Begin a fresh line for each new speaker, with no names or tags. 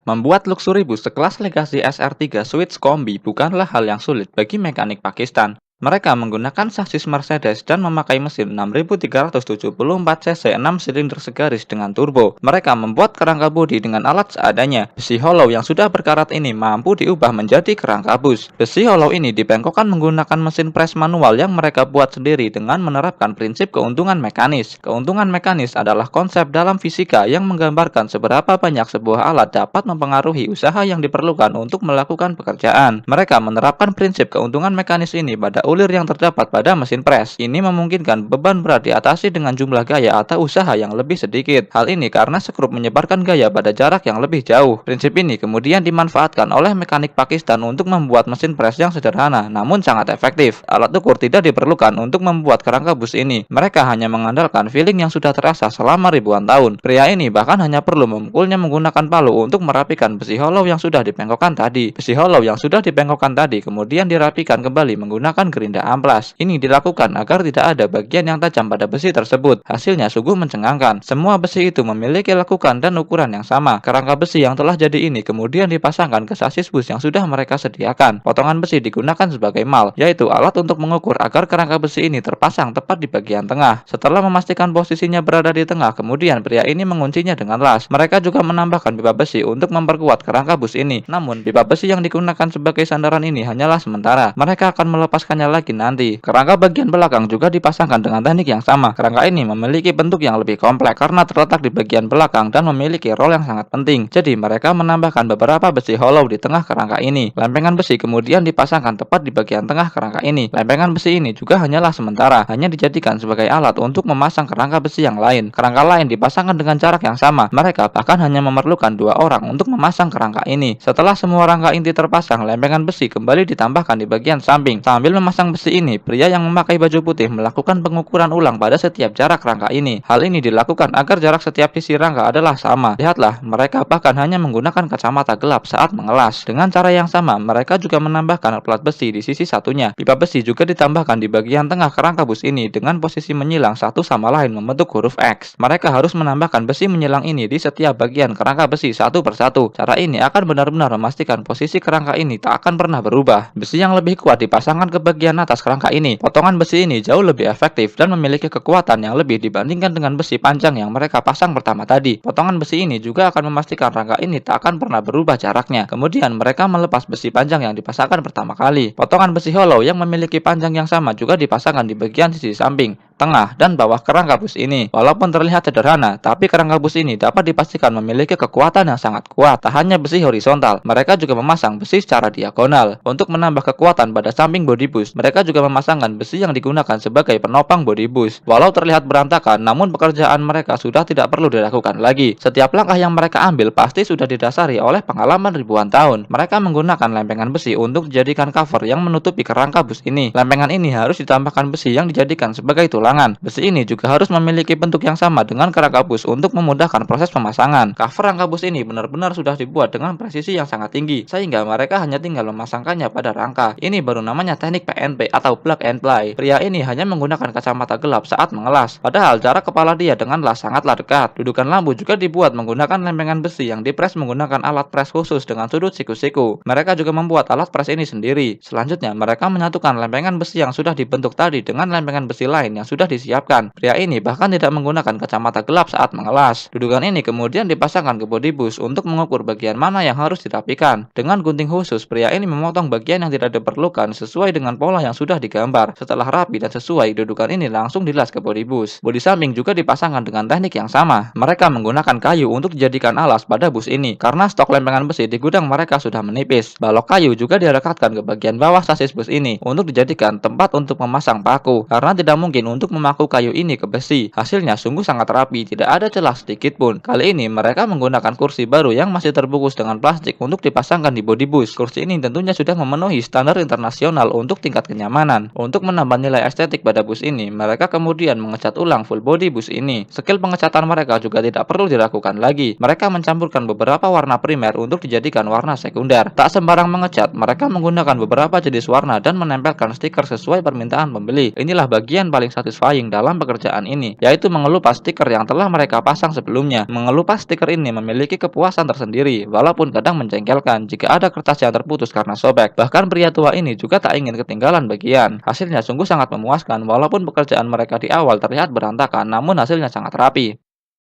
Membuat luxury bus sekelas Legacy SR3 Switch Kombi bukanlah hal yang sulit bagi mekanik Pakistan. Mereka menggunakan sasis Mercedes dan memakai mesin 6374 cc 6 silinder segaris dengan turbo. Mereka membuat kerangka bodi dengan alat seadanya. Besi hollow yang sudah berkarat ini mampu diubah menjadi kerangka bus. Besi hollow ini dibengkokkan menggunakan mesin pres manual yang mereka buat sendiri dengan menerapkan prinsip keuntungan mekanis. Keuntungan mekanis adalah konsep dalam fisika yang menggambarkan seberapa banyak sebuah alat dapat mempengaruhi usaha yang diperlukan untuk melakukan pekerjaan. Mereka menerapkan prinsip keuntungan mekanis ini pada ulir yang terdapat pada mesin pres. Ini memungkinkan beban berat diatasi dengan jumlah gaya atau usaha yang lebih sedikit. Hal ini karena skrup menyebarkan gaya pada jarak yang lebih jauh. Prinsip ini kemudian dimanfaatkan oleh mekanik Pakistan untuk membuat mesin pres yang sederhana namun sangat efektif. Alat ukur tidak diperlukan untuk membuat kerangka bus ini. Mereka hanya mengandalkan feeling yang sudah terasa selama ribuan tahun. Pria ini bahkan hanya perlu memukulnya menggunakan palu untuk merapikan besi hollow yang sudah dibengkokkan tadi. Besi hollow yang sudah dibengkokkan tadi kemudian dirapikan kembali menggunakan gerinda amplas. Ini dilakukan agar tidak ada bagian yang tajam pada besi tersebut. Hasilnya sungguh mencengangkan. Semua besi itu memiliki lekukan dan ukuran yang sama. Kerangka besi yang telah jadi ini kemudian dipasangkan ke sasis bus yang sudah mereka sediakan. Potongan besi digunakan sebagai mal, yaitu alat untuk mengukur agar kerangka besi ini terpasang tepat di bagian tengah. Setelah memastikan posisinya berada di tengah, kemudian pria ini menguncinya dengan las. Mereka juga menambahkan pipa besi untuk memperkuat kerangka bus ini. Namun, pipa besi yang digunakan sebagai sandaran ini hanyalah sementara. Mereka akan melepaskannya lagi nanti. Kerangka bagian belakang juga dipasangkan dengan teknik yang sama. Kerangka ini memiliki bentuk yang lebih kompleks karena terletak di bagian belakang dan memiliki role yang sangat penting. Jadi mereka menambahkan beberapa besi hollow di tengah kerangka ini. Lempengan besi kemudian dipasangkan tepat di bagian tengah kerangka ini. Lempengan besi ini juga hanyalah sementara, hanya dijadikan sebagai alat untuk memasang kerangka besi yang lain. Kerangka lain dipasangkan dengan jarak yang sama. Mereka bahkan hanya memerlukan 2 orang untuk memasang kerangka ini. Setelah semua rangka inti terpasang, lempengan besi kembali ditambahkan di bagian samping. Sambil memasang besi ini, pria yang memakai baju putih melakukan pengukuran ulang pada setiap jarak rangka ini. Hal ini dilakukan agar jarak setiap sisi rangka adalah sama. Lihatlah, mereka bahkan hanya menggunakan kacamata gelap saat mengelas. Dengan cara yang sama, mereka juga menambahkan plat besi di sisi satunya. Pipa besi juga ditambahkan di bagian tengah kerangka bus ini dengan posisi menyilang satu sama lain membentuk huruf X. Mereka harus menambahkan besi menyilang ini di setiap bagian kerangka besi satu persatu. Cara ini akan benar-benar memastikan posisi kerangka ini tak akan pernah berubah. Besi yang lebih kuat dipasangkan ke bagian atas kerangka ini. Potongan besi ini jauh lebih efektif dan memiliki kekuatan yang lebih dibandingkan dengan besi panjang yang mereka pasang pertama tadi. Potongan besi ini juga akan memastikan rangka ini tak akan pernah berubah jaraknya. Kemudian mereka melepas besi panjang yang dipasangkan pertama kali. Potongan besi hollow yang memiliki panjang yang sama juga dipasangkan di bagian sisi samping, tengah, dan bawah kerangka bus ini. Walaupun terlihat sederhana, tapi kerangka bus ini dapat dipastikan memiliki kekuatan yang sangat kuat. Tak hanya besi horizontal, mereka juga memasang besi secara diagonal. Untuk menambah kekuatan pada samping bodi bus, mereka juga memasangkan besi yang digunakan sebagai penopang bodi bus. Walau terlihat berantakan, namun pekerjaan mereka sudah tidak perlu dilakukan lagi. Setiap langkah yang mereka ambil pasti sudah didasari oleh pengalaman ribuan tahun. Mereka menggunakan lempengan besi untuk dijadikan cover yang menutupi kerangka bus ini. Lempengan ini harus ditambahkan besi yang dijadikan sebagai tulangan. Besi ini juga harus memiliki bentuk yang sama dengan kerangka bus untuk memudahkan proses pemasangan. Cover rangka bus ini benar-benar sudah dibuat dengan presisi yang sangat tinggi, sehingga mereka hanya tinggal memasangkannya pada rangka. Ini baru namanya teknik PNP atau plug and play. Pria ini hanya menggunakan kacamata gelap saat mengelas, padahal jarak kepala dia dengan las sangatlah dekat. Dudukan lampu juga dibuat menggunakan lempengan besi yang dipres menggunakan alat pres khusus dengan sudut siku-siku. Mereka juga membuat alat pres ini sendiri. Selanjutnya, mereka menyatukan lempengan besi yang sudah dibentuk tadi dengan lempengan besi lain yang sudah disiapkan. Pria ini bahkan tidak menggunakan kacamata gelap saat mengelas. Dudukan ini kemudian dipasangkan ke bodi bus untuk mengukur bagian mana yang harus dirapikan. Dengan gunting khusus, pria ini memotong bagian yang tidak diperlukan sesuai dengan pola yang sudah digambar. Setelah rapi dan sesuai, dudukan ini langsung dilas ke bodi bus. Bodi samping juga dipasangkan dengan teknik yang sama. Mereka menggunakan kayu untuk dijadikan alas pada bus ini. Karena stok lempengan besi di gudang mereka sudah menipis, balok kayu juga direkatkan ke bagian bawah sasis bus ini untuk dijadikan tempat untuk memasang paku. Karena tidak mungkin untuk memaku kayu ini ke besi. Hasilnya sungguh sangat rapi, tidak ada celah sedikit pun. Kali ini mereka menggunakan kursi baru yang masih terbungkus dengan plastik untuk dipasangkan di bodi bus. Kursi ini tentunya sudah memenuhi standar internasional untuk tingkat kenyamanan. Untuk menambah nilai estetik pada bus ini, mereka kemudian mengecat ulang full body bus ini. Skill pengecatan mereka juga tidak perlu dilakukan lagi. Mereka mencampurkan beberapa warna primer untuk dijadikan warna sekunder. Tak sembarang mengecat, mereka menggunakan beberapa jenis warna dan menempelkan stiker sesuai permintaan pembeli. Inilah bagian paling satisfying satisfying dalam pekerjaan ini, yaitu mengelupas stiker yang telah mereka pasang sebelumnya. Mengelupas stiker ini memiliki kepuasan tersendiri, walaupun kadang menjengkelkan jika ada kertas yang terputus karena sobek. Bahkan pria tua ini juga tak ingin ketinggalan bagian. Hasilnya sungguh sangat memuaskan, walaupun pekerjaan mereka di awal terlihat berantakan, namun hasilnya sangat rapi.